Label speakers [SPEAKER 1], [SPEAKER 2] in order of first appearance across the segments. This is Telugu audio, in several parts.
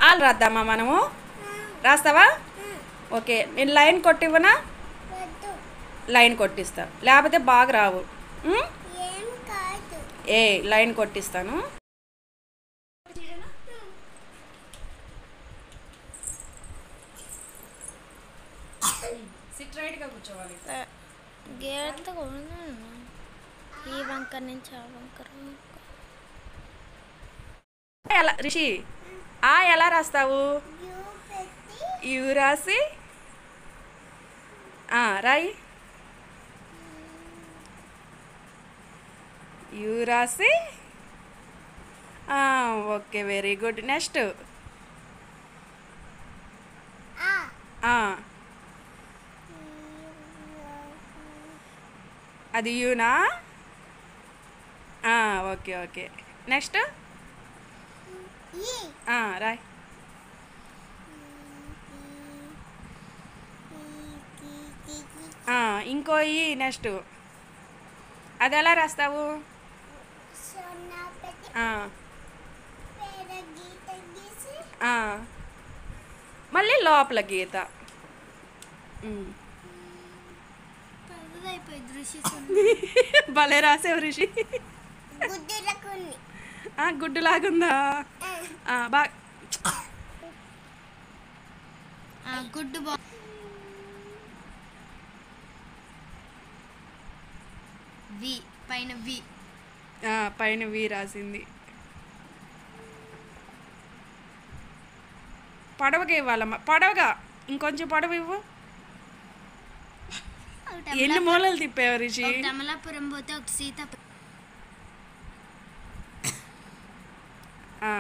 [SPEAKER 1] ఆల్ రాద్దామా మనము? రాస్తావా? ఓకే, నేను లైన్ కొట్టివ్వనా? లైన్ కొట్టిస్తా, లేకపోతే బాగా రావు. ఏ లైన్ కొట్టిస్తాను. సిట్ రైట్గా కూర్చోవాలి.
[SPEAKER 2] ఈ వంకర నుంచి ఆ వంకర.
[SPEAKER 1] ఎలా రిషి ఆ ఎలా రాస్తావు? యూ రాసి రాయి. యూ రాసి ఓకే, వెరీ గుడ్. నెక్స్ట్ అది యూనా? Okay okay. నెక్స్ట్ రాయ్. ఇంకో ఈ నెక్స్ట్ అది ఎలా రాస్తావు? మళ్ళీ లోపల గీత. భలే రాసేవు రిషి. గుడ్డులాగుందా? బాగా
[SPEAKER 2] గుడ్డు వి పైన వి.
[SPEAKER 1] పైన వి రాసింది. పొడవగా ఇవ్వాలమ్మా, పొడవగా. ఇంకొంచెం పొడవు ఇవ్వు. ఎన్ని మూలలు తిప్పావు రిషి?
[SPEAKER 2] అమలాపురం పోతే ఒక సీతాపురం.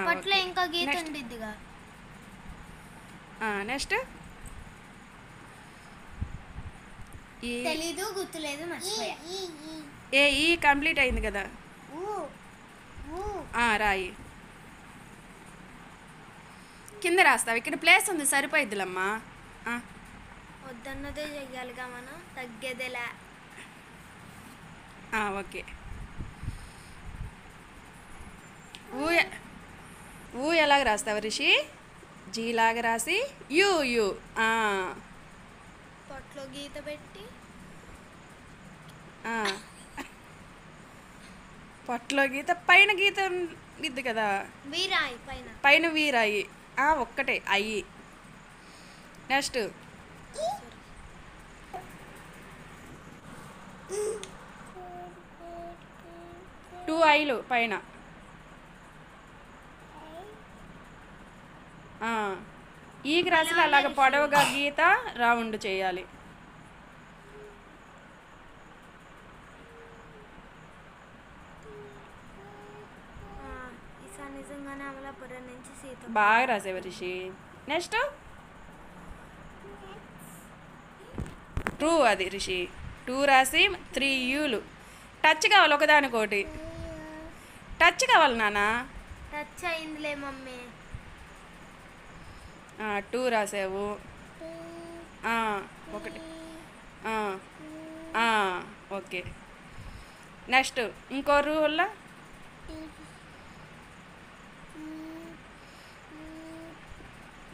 [SPEAKER 2] పట్ల ఇంకా గీత ఉండిద్దిగా.
[SPEAKER 1] నెక్స్ట్
[SPEAKER 2] తెలీదు, గుర్తులేదు, మర్చిపోయా.
[SPEAKER 1] ఈ కంప్లీట్ అయింది కదా. రాయి. కింద రాస్తావు, ఇక్కడ ప్లేస్ ఉంది, సరిపోయిద్దిలమ్మా.
[SPEAKER 2] వద్దన్నదే చెయ్యాలిగా మనం, తగ్గేదేలా.
[SPEAKER 1] ఓకే. ఊ ఎలాగ రాస్తావు రిషి? జీ లాగా రాసి యూ యూ.
[SPEAKER 2] పొట్లో గీత పెట్టి
[SPEAKER 1] పొట్లో గీత, పైన గీత ఇది కదా,
[SPEAKER 2] వీరాయి
[SPEAKER 1] పైన వీరాయి. ఒక్కటే అయ్యి. నెక్స్ట్ 2 ఐలు పైన. ఈకి రాసిన అలాగ పొడవుగా గీత రౌండ్ చేయాలి. బాగా రాసేవారు రిషి. నెక్స్ట్ 2 అది రిషి. 2 రాసి 3 యూలు. టచ్ కావాలి, ఒకదానికోటి టచ్ కావాలి నాన్న.
[SPEAKER 2] Touch అయిందిలే mummy.
[SPEAKER 1] 2 రాసావు. ఒకటి. ఓకే. నెక్స్ట్ ఇంకో రూల్.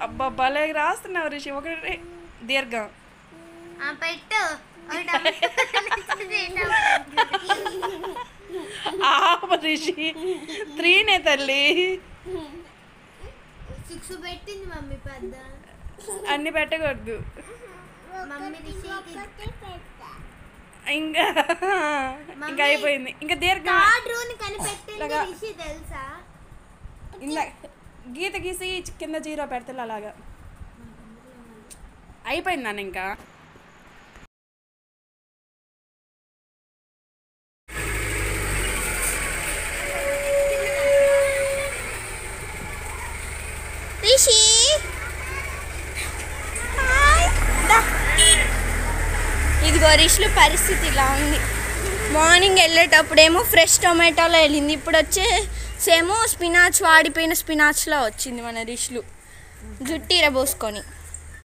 [SPEAKER 1] అబ్బా భలే రాస్తున్నావు రిషి. ఒకటి దీర్ఘం
[SPEAKER 2] పెట్టు.
[SPEAKER 1] రిషి 3నే తల్లి.
[SPEAKER 2] 6 పెట్టింది మమ్మీ. పెద్ద
[SPEAKER 1] అన్ని పెట్టకూడదు. ఇంకా అయిపోయింది. ఇంకా దీర్ఘం గీత గీసి కింద 0 పెడతా. అలాగా అయిపోయింది నాన్న. ఇంకా
[SPEAKER 2] ఇదిగో రిష్లు పరిస్థితి ఇలా ఉంది. మార్నింగ్ వెళ్ళేటప్పుడేమో ఫ్రెష్ టొమాటోలో వెళ్ళింది, ఇప్పుడు వచ్చేసేమో స్పినాచ్, వాడిపోయిన స్పినాచ్లో వచ్చింది మన రిష్లు జుట్టు ఇరబోసుకొని.